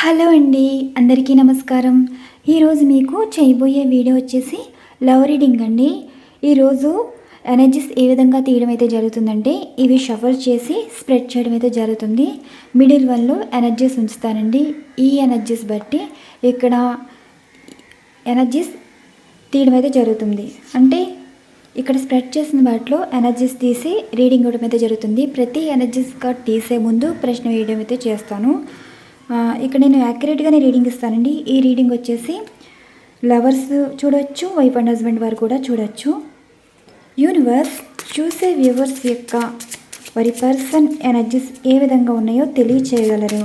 Hello అండి, అందరికీ నమస్కారం. ఈరోజు మీకు చేయబోయే వీడియో వచ్చేసి లవ్ రీడింగ్ అండి. ఈరోజు ఎనర్జీస్ ఏ విధంగా తీయడం అయితే జరుగుతుందంటే, ఇవి షఫల్ చేసి స్ప్రెడ్ చేయడం అయితే జరుగుతుంది. మిడిల్ వన్లో ఎనర్జీస్ ఉంచుతానండి. ఈ ఎనర్జీస్ బట్టి ఇక్కడ ఎనర్జీస్ తీయడం అయితే జరుగుతుంది. అంటే ఇక్కడ స్ప్రెడ్ చేసిన వాటిలో ఎనర్జీస్ తీసి రీడింగ్ ఇవ్వడం అయితే జరుగుతుంది. ప్రతి ఎనర్జీస్ కార్డ్ తీసే ముందు ప్రశ్న వేయడం అయితే చేస్తాను. ఇక్కడ నేను యాక్యురేట్గానే రీడింగ్ ఇస్తానండి. ఈ రీడింగ్ వచ్చేసి లవర్స్ చూడొచ్చు, వైఫ్ అండ్ హస్బెండ్ వారు కూడా చూడొచ్చు. యూనివర్స్ చూసే వ్యూవర్స్ యొక్క వారి పర్సన్ ఎనర్జీస్ ఏ విధంగా ఉన్నాయో తెలియచేయగలరు.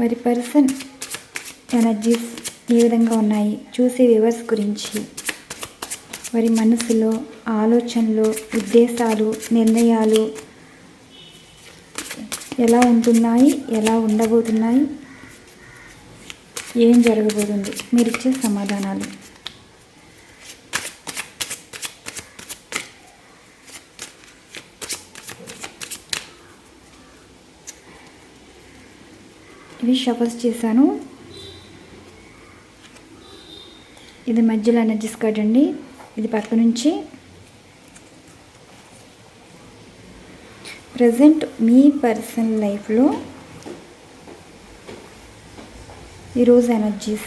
వారి పర్సన్ ఎనర్జీస్ ఏ విధంగా ఉన్నాయి చూసే వ్యూవర్స్ గురించి, వారి మనసులో ఆలోచనలు, ఉద్దేశాలు, నిర్ణయాలు ఎలా ఉంటున్నాయి, ఎలా ఉండబోతున్నాయి, ఏం జరగబోతుంది, మీరు ఇచ్చే సమాధానాలు. ఇవి షఫల్స్ చేశాను. ఇది మధ్యలో ఎనర్జీస్ కార్డ్ అండి. ఇది పక్క నుంచి ప్రజెంట్ మీ పర్సనల్ లైఫ్లో ఈరోజు ఎనర్జీస్.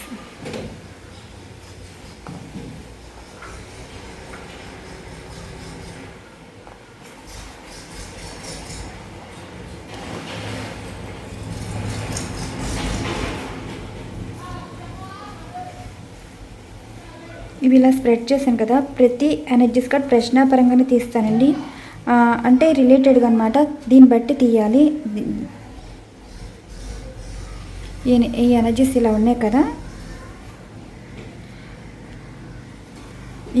ఇవి ఇలా స్ప్రెడ్ చేశాను కదా, ప్రతి ఎనర్జీస్ కార్డ్ ప్రశ్నాపరంగానే తీస్తానండి. అంటే రిలేటెడ్గా అనమాట, దీన్ని బట్టి తీయాలి. ఈ ఎనర్జీస్ ఇలా ఉన్నాయి కదా,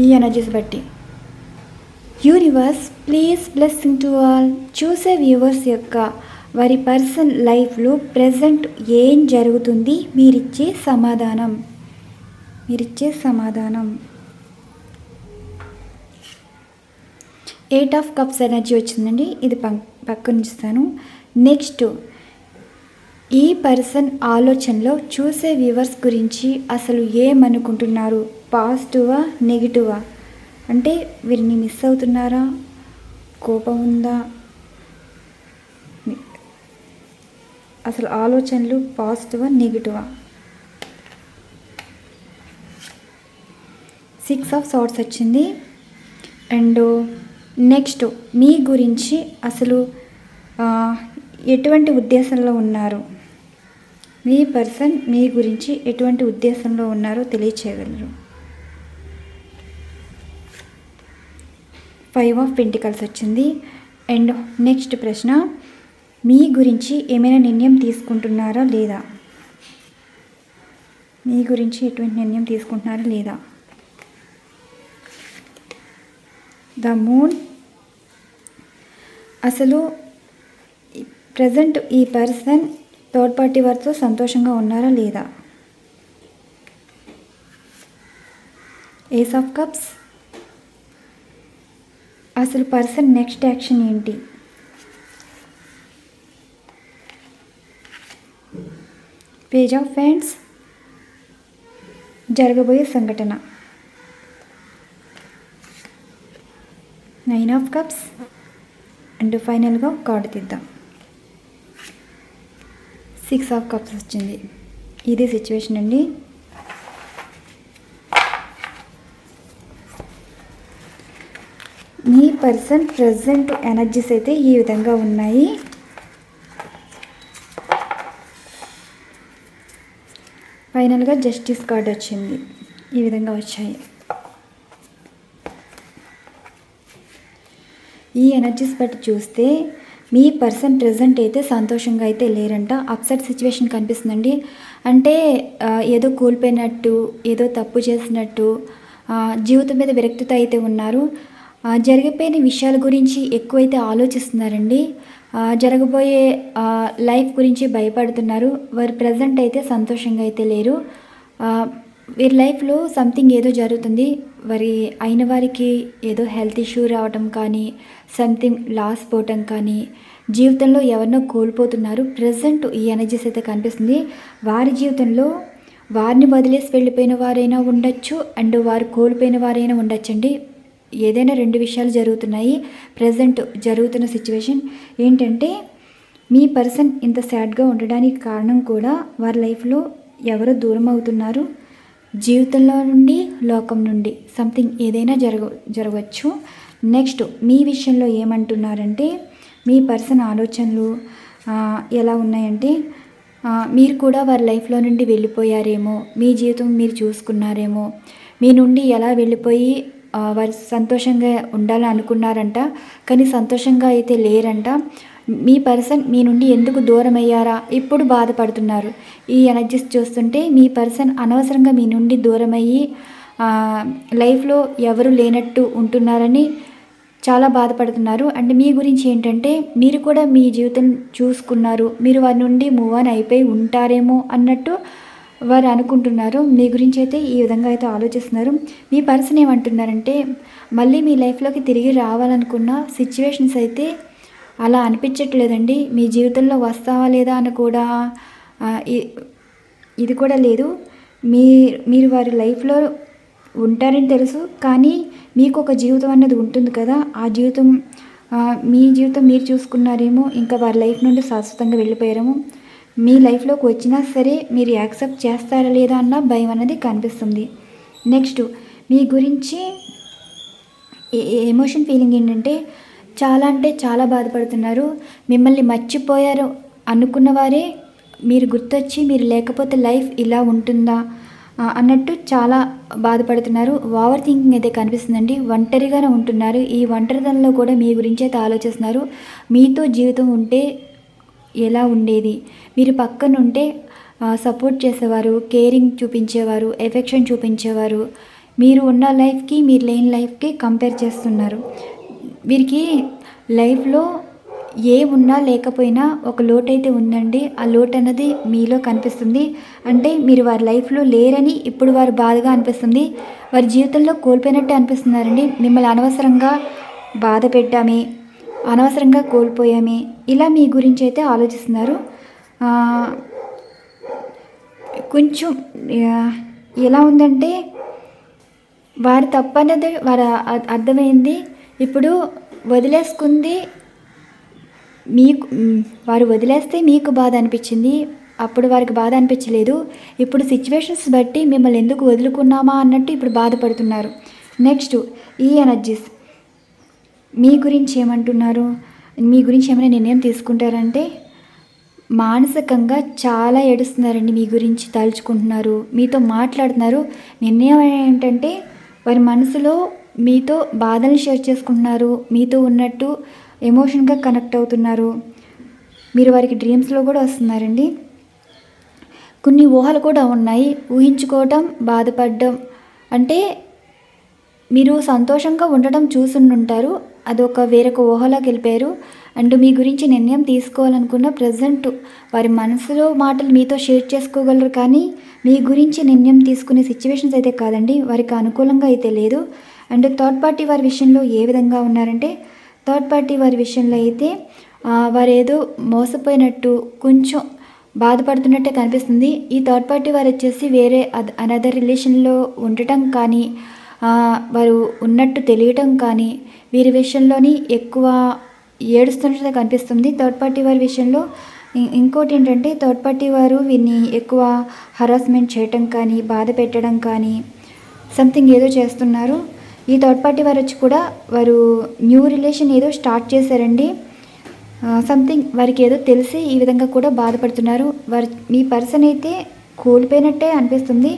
ఈ ఎనర్జీస్ బట్టి universe please blessing to all. చూసే వ్యూవర్స్ యొక్క వారి పర్సన్ లైఫ్లో ప్రజెంట్ ఏం జరుగుతుంది, మీరిచ్చే సమాధానం. ఎయిట్ ఆఫ్ కప్స్ ఎనర్జీ వచ్చిందండి. ఇది పక్కన ఉంచుతాను. నెక్స్ట్, ఈ పర్సన్ ఆలోచనలో చూసే వ్యూవర్స్ గురించి అసలు ఏమనుకుంటున్నారు, పాజిటివా నెగిటివా, అంటే వీరిని మిస్ అవుతున్నారా, కోపం ఉందా, అసలు ఆలోచనలు పాజిటివా నెగిటివా. 6 ఆఫ్ సార్ట్స్ వచ్చింది. అండ్ నెక్స్ట్, మీ గురించి అసలు ఎటువంటి ఉద్దేశంలో ఉన్నారు, మీ పర్సన్ మీ గురించి ఎటువంటి ఉద్దేశంలో ఉన్నారో తెలియచేయగలరు. 5 ఆఫ్ పెంటికల్స్ వచ్చింది. అండ్ నెక్స్ట్ ప్రశ్న, మీ గురించి ఏమైనా నిర్ణయం తీసుకుంటున్నారా లేదా, మీ గురించి ఎటువంటి నిర్ణయం తీసుకుంటున్నారా లేదా. ద మూన్, అసలు ప్రజెంట్ ఈ పర్సన్ థర్డ్ పార్టీ వారితో సంతోషంగా ఉన్నారా లేదా. ఏస్ ఆఫ్ కప్స్, అసలు పర్సన్ నెక్స్ట్ యాక్షన్ ఏంటి. పేజ్ ఆఫ్ ఫ్యాండ్స్, జరగబోయే సంఘటన. 9 ఆఫ్ కప్స్. అండ్ ఫైనల్గా కార్డు తీద్దాం. 6 ఆఫ్ కప్స్ వచ్చింది. ఇది సిచ్యువేషన్ అండి. మీ పర్సన్ ప్రజెంట్ ఎనర్జీస్ అయితే ఈ విధంగా ఉన్నాయి. ఫైనల్గా జస్టిస్ కార్డ్ వచ్చింది. ఈ విధంగా వచ్చాయి. ఈ ఎనర్జీస్ బట్టి చూస్తే మీ పర్సన్ ప్రజెంట్ అయితే సంతోషంగా అయితే లేరంట. అప్సెట్ సిచ్యువేషన్ కనిపిస్తుందండి. అంటే ఏదో కోల్పోయినట్టు, ఏదో తప్పు చేసినట్టు, జీవితం మీద విరక్తితో అయితే ఉన్నారు. జరిగిపోయిన విషయాల గురించి ఎక్కువైతే ఆలోచిస్తున్నారండి. జరగబోయే లైఫ్ గురించి భయపడుతున్నారు. వారు ప్రజెంట్ అయితే సంతోషంగా అయితే లేరు. వీరి లైఫ్లో సంథింగ్ ఏదో జరుగుతుంది. వారి అయిన వారికి ఏదో హెల్త్ ఇష్యూ రావటం కానీ, సంథింగ్ లాస్ పోవటం కానీ, జీవితంలో ఎవరినో కోల్పోతున్నారు. ప్రెజెంట్ ఈ ఎనర్జీస్ అయితే కనిపిస్తుంది. వారి జీవితంలో వారిని వదిలేసి వెళ్ళిపోయిన వారైనా ఉండొచ్చు, అండ్ వారు కోల్పోయిన వారైనా ఉండొచ్చండి. ఏదైనా 2 విషయాలు జరుగుతున్నాయి. ప్రజెంట్ జరుగుతున్న సిచ్యువేషన్ ఏంటంటే, మీ పర్సన్ ఇంత సాడ్గా ఉండడానికి కారణం కూడా వారి లైఫ్లో ఎవరో దూరం అవుతున్నారు. జీవితంలో నుండి, లోకం నుండి సంథింగ్ ఏదైనా జరగవచ్చు. నెక్స్ట్ మీ విషయంలో ఏమంటున్నారంటే, మీ పర్సన్ ఆలోచనలు ఎలా ఉన్నాయంటే, మీరు కూడా వారి లైఫ్లో నుండి వెళ్ళిపోయారేమో, మీ జీవితం మీరు చూసుకున్నారేమో, మీ నుండి ఎలా వెళ్ళిపోయి వారు సంతోషంగా ఉండాలని అనుకున్నారంట, కానీ సంతోషంగా అయితే లేరంట. మీ పర్సన్ మీ నుండి ఎందుకు దూరం అయ్యారా ఇప్పుడు బాధపడుతున్నారు. ఈ ఎనర్జీస్ చూస్తుంటే మీ పర్సన్ అనవసరంగా మీ నుండి దూరం అయ్యి లైఫ్లో ఎవరు లేనట్టు ఉంటున్నారని చాలా బాధపడుతున్నారు. అండ్ మీ గురించి ఏంటంటే, మీరు కూడా మీ జీవితం చూసుకున్నారు, మీరు వారి నుండి మూవ్ ఆన్ అయిపోయి ఉంటారేమో అన్నట్టు వారు అనుకుంటున్నారు. మీ గురించి అయితే ఈ విధంగా అయితే ఆలోచిస్తున్నారు. మీ పర్సన్ ఏమంటున్నారంటే, మళ్ళీ మీ లైఫ్లోకి తిరిగి రావాలనుకున్న సిచ్యువేషన్స్ అయితే అలా అనిపించట్లేదండి. మీ జీవితంలో వస్తావా లేదా అని కూడా ఇది కూడా లేదు. మీరు వారి లైఫ్లో ఉంటారని తెలుసు, కానీ మీకు ఒక జీవితం అన్నది ఉంటుంది కదా, ఆ జీవితం మీ జీవితం మీరు చూసుకున్నారేమో, ఇంకా వారి లైఫ్ నుండి శాశ్వతంగా వెళ్ళిపోయారేమో. మీ లైఫ్లోకి వచ్చినా సరే మీరు యాక్సెప్ట్ చేస్తారా లేదా అన్న భయం అనేది కనిపిస్తుంది. నెక్స్ట్ మీ గురించి ఎమోషన్ ఫీలింగ్ ఏంటంటే, చాలా అంటే చాలా బాధపడుతున్నారు. మిమ్మల్ని మర్చిపోయారు అనుకున్న వారే మీరు గుర్తొచ్చి, మీరు లేకపోతే లైఫ్ ఇలా ఉంటుందా అన్నట్టు చాలా బాధపడుతున్నారు. ఓవర్ థింకింగ్ అయితే కనిపిస్తుందండి. ఒంటరిగానే ఉంటున్నారు. ఈ ఒంటరితనంలో కూడా మీ గురించి అయితే ఆలోచిస్తున్నారు. మీతో జీవితం ఉంటే ఎలా ఉండేది, మీరు పక్కనుంటే సపోర్ట్ చేసేవారు, కేరింగ్ చూపించేవారు, ఎఫెక్షన్ చూపించేవారు. మీరు ఉన్న లైఫ్కి మీరు లేని లైఫ్కి కంపేర్ చేస్తున్నారు. వీరికి లైఫ్లో ఏ ఉన్నా లేకపోయినా ఒక లోటు అయితే ఉందండి. ఆ లోటు అన్నది మీలో కనిపిస్తుంది. అంటే మీరు వారి లైఫ్లో లేరని ఇప్పుడు వారు బాధగా అనిపిస్తుంది. వారి జీవితంలో కోల్పోయినట్టే అనిపిస్తున్నారండి. మిమ్మల్ని అనవసరంగా బాధ పెట్టామే, అనవసరంగా కోల్పోయామే, ఇలా మీ గురించి అయితే ఆలోచిస్తున్నారు. కొంచెం ఎలా ఉందంటే, వారి తప్పన్నది వారు అర్థమైంది. ఇప్పుడు వదిలేసుకుంది మీకు, వారు వదిలేస్తే మీకు బాధ అనిపించింది, అప్పుడు వారికి బాధ అనిపించలేదు. ఇప్పుడు సిచ్యువేషన్స్ బట్టి మిమ్మల్ని ఎందుకు వదులుకున్నామా అన్నట్టు ఇప్పుడు బాధపడుతున్నారు. నెక్స్ట్ ఈ ఎనర్జీస్ మీ గురించి ఏమంటున్నారు, మీ గురించి ఏమైనా నిర్ణయం తీసుకుంటారంటే, మానసికంగా చాలా ఏడుస్తున్నారండి. మీ గురించి తలుచుకుంటున్నారు, మీతో మాట్లాడుతున్నారు. నిర్ణయం ఏంటంటే, వారి మనసులో మీతో బాధలు షేర్ చేసుకుంటున్నారు, మీతో ఉన్నట్టు ఎమోషన్గా కనెక్ట్ అవుతున్నారు. మీరు వారికి డ్రీమ్స్లో కూడా వస్తున్నారండి. కొన్ని ఊహలు కూడా ఉన్నాయి. ఊహించుకోవటం, బాధపడడం అంటే మీరు సంతోషంగా ఉండటం చూసుంటారు, అదొక వేరొక ఊహలోకి వెళ్ళిపోయారు. అండ్ మీ గురించి నిర్ణయం తీసుకోవాలనుకున్న ప్రజెంట్ వారి మనసులో మాటలు మీతో షేర్ చేసుకోగలరు, కానీ మీ గురించి నిర్ణయం తీసుకునే సిచ్యువేషన్స్ అయితే కాదండి, వారికి అనుకూలంగా అయితే లేదు. అండ్ థర్డ్ పార్టీ వారి విషయంలో ఏ విధంగా ఉన్నారంటే, థర్డ్ పార్టీ వారి విషయంలో అయితే వారు ఏదో మోసపోయినట్టు కొంచెం బాధపడుతున్నట్టే కనిపిస్తుంది. ఈ థర్డ్ పార్టీ వారు వచ్చేసి వేరే అనదర్ రిలేషన్లో ఉండటం కానీ, వారు ఉన్నట్టు తెలియటం కానీ, వీరి విషయంలోని ఎక్కువ ఏడుస్తున్నట్టు కనిపిస్తుంది. థర్డ్ పార్టీ వారి విషయంలో ఇంకోటి ఏంటంటే, థర్డ్ పార్టీ వారు వీరిని ఎక్కువ హరాస్మెంట్ చేయటం కానీ, బాధ పెట్టడం కానీ సంథింగ్ ఏదో చేస్తున్నారు. ఈ థర్డ్ పార్టీ వారు వచ్చి కూడా వారు న్యూ రిలేషన్ ఏదో స్టార్ట్ చేశారండి. సంథింగ్ వారికి ఏదో తెలిసి ఈ విధంగా కూడా బాధపడుతున్నారు. మీ పర్సన్ అయితే కోల్పోయినట్టే అనిపిస్తుంది.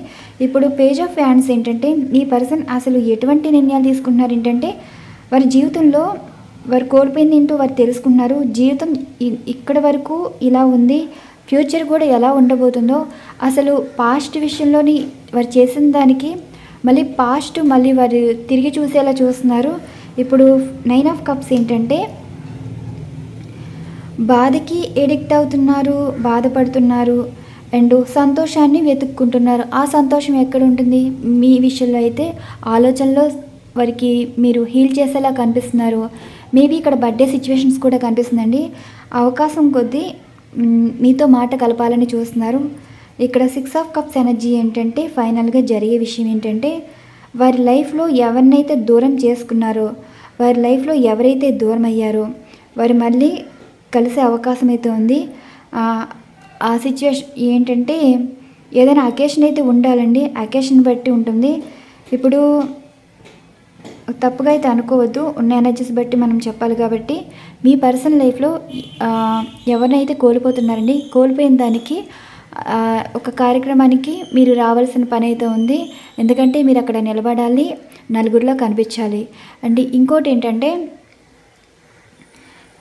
ఇప్పుడు పేజ్ ఆఫ్ ఫ్యాన్స్ ఏంటంటే, మీ పర్సన్ అసలు ఎటువంటి నిర్ణయాలు తీసుకుంటున్నారు ఏంటంటే, వారి జీవితంలో వారు కోల్పోయింది ఏంటో వారు తెలుసుకున్నారు. జీవితం ఇక్కడ వరకు ఇలా ఉంది, ఫ్యూచర్ కూడా ఎలా ఉండబోతుందో, అసలు పాస్ట్ విషయంలోని వారు చేసిన దానికి మళ్ళీ వారు తిరిగి చూసేలా చూస్తున్నారు. ఇప్పుడు 9 ఆఫ్ కప్స్ ఏంటంటే, బాధకి ఎడిక్ట్ అవుతున్నారు, బాధపడుతున్నారు, అండ్ సంతోషాన్ని వెతుక్కుంటున్నారు. ఆ సంతోషం ఎక్కడ ఉంటుంది? మీ విషయంలో అయితే ఆలోచనలో వారికి మీరు హీల్ చేసేలా కనిపిస్తున్నారు. మేబీ ఇక్కడ బర్త్డే సిచ్యువేషన్స్ కూడా కనిపిస్తుందండి. అవకాశం కొద్దీ మీతో మాట కలపాలని చూస్తున్నారు. ఇక్కడ 6 ఆఫ్ కప్స్ ఎనర్జీ ఏంటంటే ఫైనల్గా జరిగే విషయం ఏంటంటే వారి లైఫ్లో ఎవరినైతే దూరం చేసుకున్నారో, వారి లైఫ్లో ఎవరైతే దూరం అయ్యారో వారు మళ్ళీ కలిసే అవకాశం అయితే ఉంది. ఆ సిచ్యువేషన్ ఏంటంటే ఏదైనా అకేషన్ అయితే ఉండాలండి, అకేషన్ బట్టి ఉంటుంది. ఇప్పుడు తప్పుగా అయితే అనుకోవద్దు, ఉన్న ఎనర్జీస్ బట్టి మనం చెప్పాలి. కాబట్టి మీ పర్సనల్ లైఫ్లో ఎవరినైతే కోల్పోతున్నారండి, కోల్పోయిన దానికి ఒక కార్యక్రమానికి మీరు రావాల్సిన పని అయితే ఉంది. ఎందుకంటే మీరు అక్కడ నిలబడాలి, నలుగురిలో కనిపించాలి. అండ్ ఇంకోటి ఏంటంటే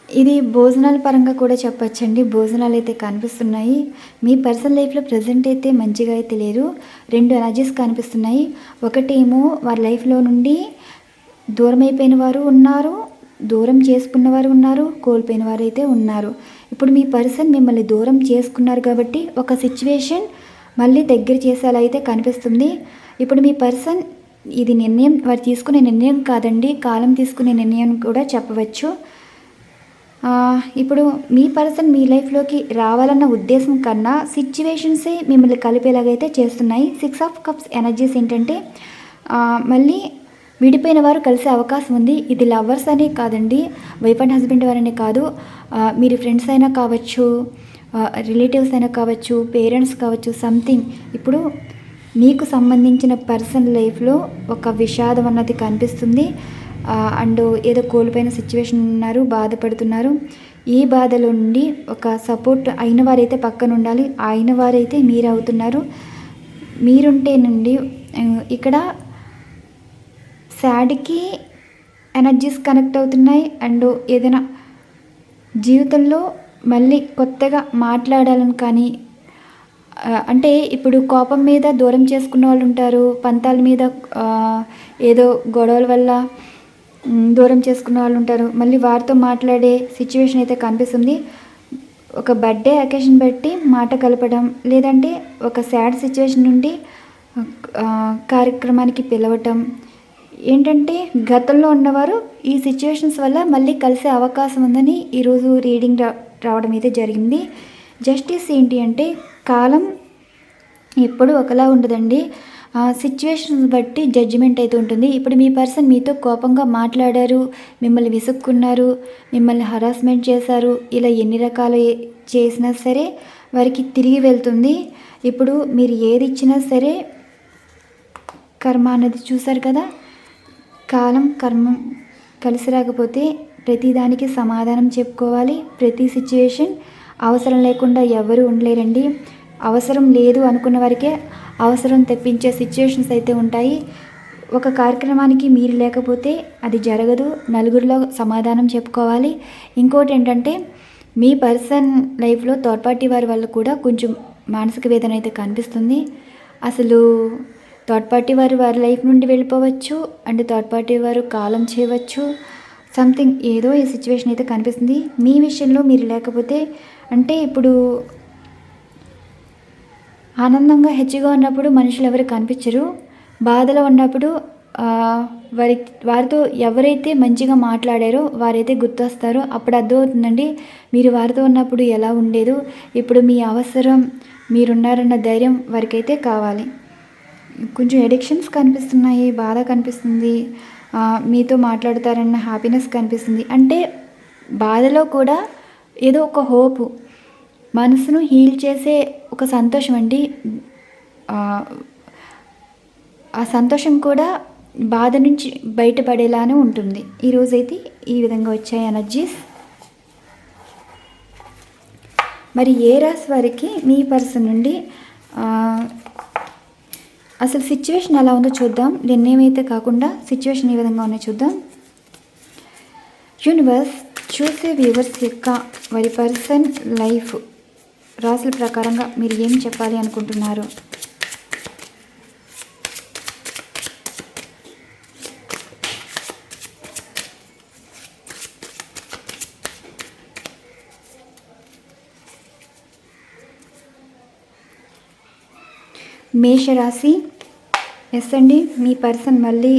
ఇది భోజనాల పరంగా కూడా చెప్పచ్చండి. భోజనాలు అయితే కనిపిస్తున్నాయి. మీ పర్సనల్ లైఫ్లో ప్రజెంట్ అయితే మంచిగా అయితే లేరు. 2 ఎనర్జీస్ కనిపిస్తున్నాయి. ఒకటేమో వారి లైఫ్లో నుండి దూరం అయిపోయిన వారు ఉన్నారు, దూరం చేసుకున్న వారు ఉన్నారు, కోల్పోయిన వారు అయితే ఉన్నారు. ఇప్పుడు మీ పర్సన్ మిమ్మల్ని దూరం చేసుకున్నారు కాబట్టి ఒక సిచ్యువేషన్ మళ్ళీ దగ్గర చేసేలా అయితే కనిపిస్తుంది. ఇప్పుడు మీ పర్సన్ ఇది నిర్ణయం, వారు తీసుకునే నిర్ణయం కాదండి, కాలం తీసుకునే నిర్ణయం కూడా చెప్పవచ్చు. ఇప్పుడు మీ పర్సన్ మీ లైఫ్లోకి రావాలన్న ఉద్దేశం కన్నా సిచ్యువేషన్సే మిమ్మల్ని కలిపేలాగైతే చేస్తున్నాయి. 6 ఆఫ్ కప్స్ ఎనర్జీస్ ఏంటంటే మళ్ళీ విడిపోయిన వారు కలిసే అవకాశం ఉంది. ఇది లవర్స్ అనే కాదండి, వైఫ్ అండ్ హస్బెండ్ వారనే కాదు, మీరు ఫ్రెండ్స్ అయినా కావచ్చు, రిలేటివ్స్ అయినా కావచ్చు, పేరెంట్స్ కావచ్చు, సంథింగ్. ఇప్పుడు మీకు సంబంధించిన పర్సన్ లైఫ్లో ఒక విషాదం అన్నది కనిపిస్తుంది. అండ్ ఏదో కోల్పోయిన సిచ్యువేషన్ ఉన్నారు, బాధపడుతున్నారు. ఈ బాధలో నుండి ఒక సపోర్ట్ అయిన వారైతే పక్కన ఉండాలి, అయిన వారైతే మీరు అవుతున్నారు. మీరుంటే నుండి ఇక్కడ సాడ్కి ఎనర్జీస్ కనెక్ట్ అవుతున్నాయి. అండ్ ఏదైనా జీవితంలో మళ్ళీ కొత్తగా మాట్లాడాలని కానీ, అంటే ఇప్పుడు కోపం మీద దూరం చేసుకున్న వాళ్ళు ఉంటారు, పంతాల మీద ఏదో గొడవల వల్ల దూరం చేసుకున్న వాళ్ళు ఉంటారు. మళ్ళీ వారితో మాట్లాడే సిచ్యువేషన్ అయితే కనిపిస్తుంది. ఒక బర్త్డే అకేషన్ బట్టి మాట కలపడం, లేదంటే ఒక సాడ్ సిచ్యువేషన్ నుండి కార్యక్రమానికి పిలవటం. ఏంటంటే గతంలో ఉన్నవారు ఈ సిచ్యువేషన్స్ వల్ల మళ్ళీ కలిసే అవకాశం ఉందని ఈరోజు రీడింగ్ రావడం అయితే జరిగింది. జస్టిస్ ఏంటి అంటే కాలం ఎప్పుడు ఒకలా ఉండదండి, సిచ్యువేషన్స్ బట్టి జడ్జిమెంట్ అయితే ఉంటుంది. ఇప్పుడు మీ పర్సన్ మీతో కోపంగా మాట్లాడారు, మిమ్మల్ని విసుక్కున్నారు, మిమ్మల్ని హరాస్మెంట్ చేశారు, ఇలా ఎన్ని రకాలు చేసినా సరే వారికి తిరిగి వెళ్తుంది. ఇప్పుడు మీరు ఏది ఇచ్చినా సరే కర్మ అన్నది చూసారు కదా, కాలం కర్మ కలిసి రాకపోతే ప్రతిదానికి సమాధానం చెప్పుకోవాలి. ప్రతి సిచ్యువేషన్ అవసరం లేకుండా ఎవరు ఉండలేరండి. అవసరం లేదు అనుకున్న వారికే అవసరం తెప్పించే సిచ్యువేషన్స్ అయితే ఉంటాయి. ఒక కార్యక్రమానికి మీరు లేకపోతే అది జరగదు, నలుగురిలో సమాధానం చెప్పుకోవాలి. ఇంకోటి ఏంటంటే మీ పర్సన్ లైఫ్లో థర్డ్ పార్టీ వారి వల్ల కూడా కొంచెం మానసిక వేదన అయితే కనిపిస్తుంది. అసలు థర్డ్ పార్టీ వారి లైఫ్ నుండి వెళ్ళిపోవచ్చు, అండ్ థర్డ్ పార్టీ వారు కాలం చేయవచ్చు, సంథింగ్ ఏదో ఈ సిచ్యువేషన్ అయితే కనిపిస్తుంది. మీ విషయంలో మీరు లేకపోతే, అంటే ఇప్పుడు ఆనందంగా హెచ్చుగా ఉన్నప్పుడు మనుషులు ఎవరు కనిపించరు, బాధలో ఉన్నప్పుడు వారితో ఎవరైతే మంచిగా మాట్లాడారో వారైతే గుర్తొస్తారో. అప్పుడు అర్థమవుతుందండి మీరు వారితో ఉన్నప్పుడు ఎలా ఉండేదో. ఇప్పుడు మీ అవసరం, మీరున్నారన్న ధైర్యం వారికైతే కావాలి. కొంచెం ఎడిక్షన్స్ కనిపిస్తున్నాయి, బాధ కనిపిస్తుంది, మీతో మాట్లాడతారన్న హ్యాపీనెస్ కనిపిస్తుంది. అంటే బాధలో కూడా ఏదో ఒక హోపు, మనసును హీల్ చేసే ఒక సంతోషం అండి. ఆ సంతోషం కూడా బాధ నుంచి బయటపడేలానే ఉంటుంది. ఈరోజైతే ఈ విధంగా వచ్చాయి ఎనర్జీస్. మరి ఏ రాశి వారికి మీ పర్సన్ నుండి అసలు సిచ్యువేషన్ ఎలా ఉందో చూద్దాం. నిర్ణయం కాకుండా సిచ్యువేషన్ ఏ విధంగా ఉన్నాయో చూద్దాం. యూనివర్స్ చూసే వ్యూవర్స్ యొక్క వారి పర్సన్ లైఫ్ రాశుల ప్రకారంగా మీరు ఏం చెప్పాలి అనుకుంటున్నారు? మేషరాశి, ఎస్ అండి, మీ పర్సన్ మళ్ళీ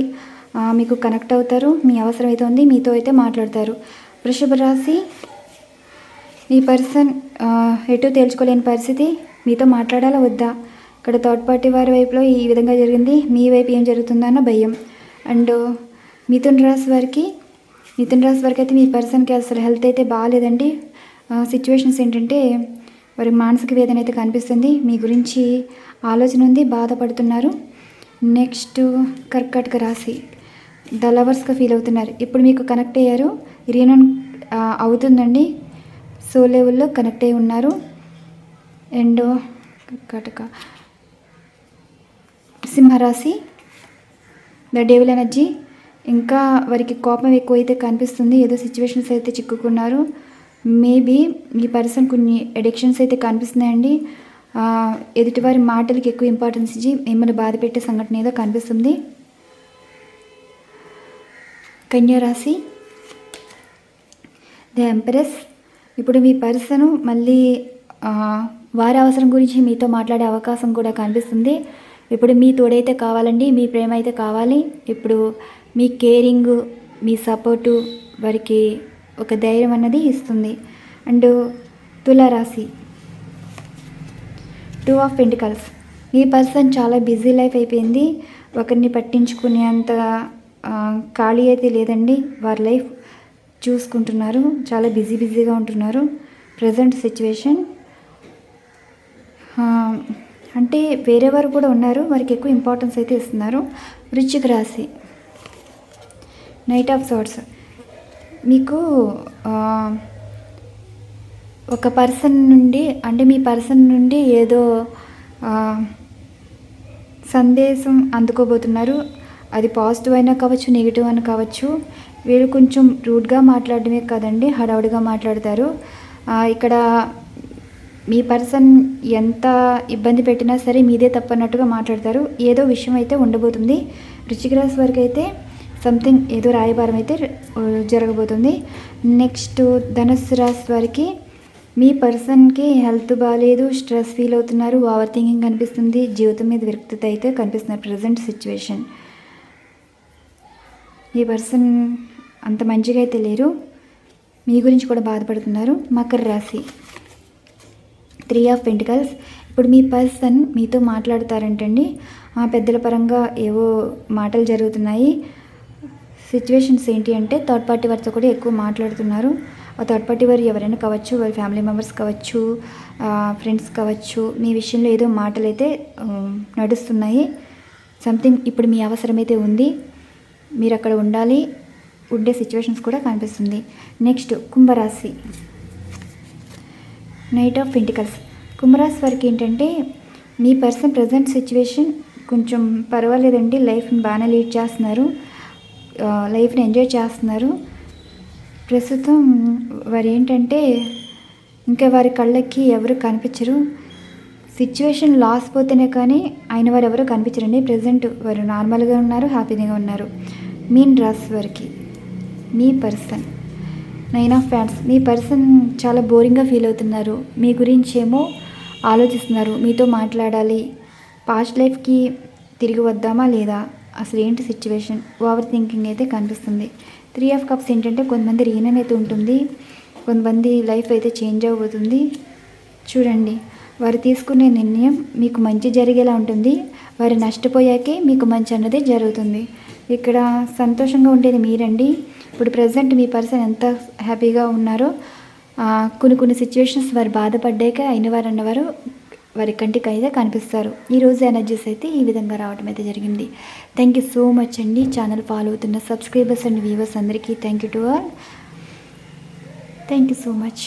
మీకు కనెక్ట్ అవుతారు, మీ అవసరం అయితే ఉంది, మీతో అయితే మాట్లాడతారు. వృషభ రాశి, మీ పర్సన్ ఎటు తేల్చుకోలేని పరిస్థితి, మీతో మాట్లాడాలా వద్దా, ఇక్కడ థర్డ్ పార్టీ వారి వైపులో ఈ విధంగా జరిగింది, మీ వైపు ఏం జరుగుతుందన్న భయం. అండ్ మిథున్ రాశి వారికి అయితే మీ పర్సన్కి అసలు హెల్త్ అయితే బాగాలేదండి. సిచ్యువేషన్స్ ఏంటంటే వారి మానసిక వేదన అయితే కనిపిస్తుంది, మీ గురించి ఆలోచన ఉంది, బాధపడుతున్నారు. నెక్స్ట్ కర్కాటక రాశి, ద లవర్స్గా ఫీల్ అవుతున్నారు. ఇప్పుడు మీకు కనెక్ట్ అయ్యారు, రీయూనియన్ అవుతుందండి, సో లెవెల్లో కనెక్ట్ అయి ఉన్నారు. అండ్ కర్కాటక సింహరాశి, ద డెవిల్ ఎనర్జీ, ఇంకా వారికి కోపం ఎక్కువైతే కనిపిస్తుంది, ఏదో సిచ్యువేషన్స్ అయితే చిక్కుకున్నారు. మేబీ మీ పర్సన్ కొన్ని అడిక్షన్స్ అయితే కనిపిస్తున్నాయండి. ఎదుటివారి మాటలకి ఎక్కువ ఇంపార్టెన్స్ ఇచ్చి మిమ్మల్ని బాధ పెట్టే సంఘటన ఏదో కనిపిస్తుంది. కన్యా రాశి, ద ఎంప్రెస్, ఇప్పుడు మీ పర్సన్ మళ్ళీ వారి అవసరం గురించి మీతో మాట్లాడే అవకాశం కూడా కనిపిస్తుంది. ఇప్పుడు మీ తోడైతే కావాలండి, మీ ప్రేమ అయితే కావాలి. ఇప్పుడు మీ కేరింగ్, మీ సపోర్టు వారికి ఒక ధైర్యం అన్నది ఇస్తుంది. అండ్ తులారాశి, 2 ఆఫ్ పెంటికల్స్, మీ పర్సన్ చాలా బిజీ లైఫ్ అయిపోయింది, ఒకరిని పట్టించుకునేంత ఖాళీ అయితే లేదండి. వారి లైఫ్ చూసుకుంటున్నారు, చాలా బిజీగా ఉంటున్నారు ప్రజెంట్ సిచ్యువేషన్. అంటే వేరే వారు కూడా ఉన్నారు, వారికి ఎక్కువ ఇంపార్టెన్స్ అయితే ఇస్తున్నారు. వృశ్చిక రాశి, నైట్ ఆఫ్ సార్ట్స్, మీకు ఒక పర్సన్ నుండి, అంటే మీ పర్సన్ నుండి ఏదో సందేశం అందుకోబోతున్నారు. అది పాజిటివ్ అయినా కావచ్చు, నెగిటివ్ అయినా కావచ్చు. వీళ్ళు కొంచెం రూడ్గా మాట్లాడడమే కాదండి, హడావుడిగా మాట్లాడతారు. ఇక్కడ మీ పర్సన్ ఎంత ఇబ్బంది పెట్టినా సరే మీదే తప్పన్నట్టుగా మాట్లాడతారు. ఏదో విషయం అయితే ఉండబోతుంది. వృశ్చిక రాశి వారికి అయితే సంథింగ్, ఏదో రాయబారం అయితే జరగబోతుంది. నెక్స్ట్ ధనుస్సు రాశి వారికి, మీ పర్సన్కి హెల్త్ బాగాలేదు, స్ట్రెస్ ఫీల్ అవుతున్నారు, ఓవర్ థింకింగ్ కనిపిస్తుంది, జీవితం మీద విరక్తత అయితే కనిపిస్తున్నారు ప్రజెంట్ సిచ్యువేషన్. ఈ పర్సన్ అంత మంచిగా అయితే లేరు, మీ గురించి కూడా బాధపడుతున్నారు. మకర రాశి, 3 ఆఫ్ పెంటికల్స్, ఇప్పుడు మీ పర్సన్ మీతో మాట్లాడతారంటండి. పెద్దల పరంగా ఏవో మాటలు జరుగుతున్నాయి. సిచ్యువేషన్స్ ఏంటి అంటే థర్డ్ పార్టీ వారితో కూడా ఎక్కువ మాట్లాడుతున్నారు. ఆ థర్డ్ పార్టీ వారు ఎవరైనా కావచ్చు, వారి ఫ్యామిలీ మెంబర్స్ కావచ్చు, ఫ్రెండ్స్ కావచ్చు, మీ విషయంలో ఏదో మాటలు అయితే నడుస్తున్నాయి. సంథింగ్ ఇప్పుడు మీ అవసరమైతే ఉంది, మీరు అక్కడ ఉండే సిచ్యువేషన్స్ కూడా కనిపిస్తుంది. నెక్స్ట్ కుంభరాశి, నైట్ ఆఫ్ పెంటికల్స్, కుంభరాశి వారికి ఏంటంటే మీ పర్సన్ ప్రజెంట్ సిచ్యువేషన్ కొంచెం పర్వాలేదండి, లైఫ్ని బాగానే లీడ్ చేస్తున్నారు, లైఫ్ని ఎంజాయ్ చేస్తున్నారు. ప్రస్తుతం వారు ఏంటంటే ఇంకా వారి కళ్ళకి ఎవరు కనిపించరు. సిచ్యువేషన్ లాస్ పోతేనే కానీ అయిన వారు ఎవరు కనిపించరండి. ప్రజెంట్ వారు నార్మల్గా ఉన్నారు, హ్యాపీగా ఉన్నారు. మీన్ రాశి వారికి, మీ పర్సన్ 9 ఆఫ్ ప్యాంట్స్, మీ పర్సన్ చాలా బోరింగ్గా ఫీల్ అవుతున్నారు, మీ గురించి ఏమో ఆలోచిస్తున్నారు, మీతో మాట్లాడాలి, పాస్ట్ లైఫ్కి తిరిగి వద్దామా లేదా, అసలు ఏంటి సిచ్యువేషన్, ఓవర్ థింకింగ్ అయితే కనిపిస్తుంది. 3 ఆఫ్ కప్స్ ఏంటంటే కొంతమంది రీయూనియన్ అయితే ఉంటుంది, కొంతమంది లైఫ్ అయితే చేంజ్ అవ్వబోతుంది. చూడండి, వారు తీసుకునే నిర్ణయం మీకు మంచి జరిగేలా ఉంటుంది, వారు నష్టపోయాకే మీకు మంచి అన్నది జరుగుతుంది. ఇక్కడ సంతోషంగా ఉండేది మీరండి. ఇప్పుడు ప్రజెంట్ మీ పర్సన్ ఎంత హ్యాపీగా ఉన్నారో, కొన్ని సిచ్యువేషన్స్ వారు బాధపడ్డాక అయిన వారు అన్నవారు వారి కంటికి అయితే కనిపిస్తారు. ఈరోజు ఎనర్జీస్ అయితే ఈ విధంగా రావడం అయితే జరిగింది. థ్యాంక్ యూ సో మచ్ అండి. ఛానల్ ఫాలో అవుతున్న సబ్స్క్రైబర్స్ అండ్ వ్యూవర్స్ అందరికీ thank you to all. Thank you so much.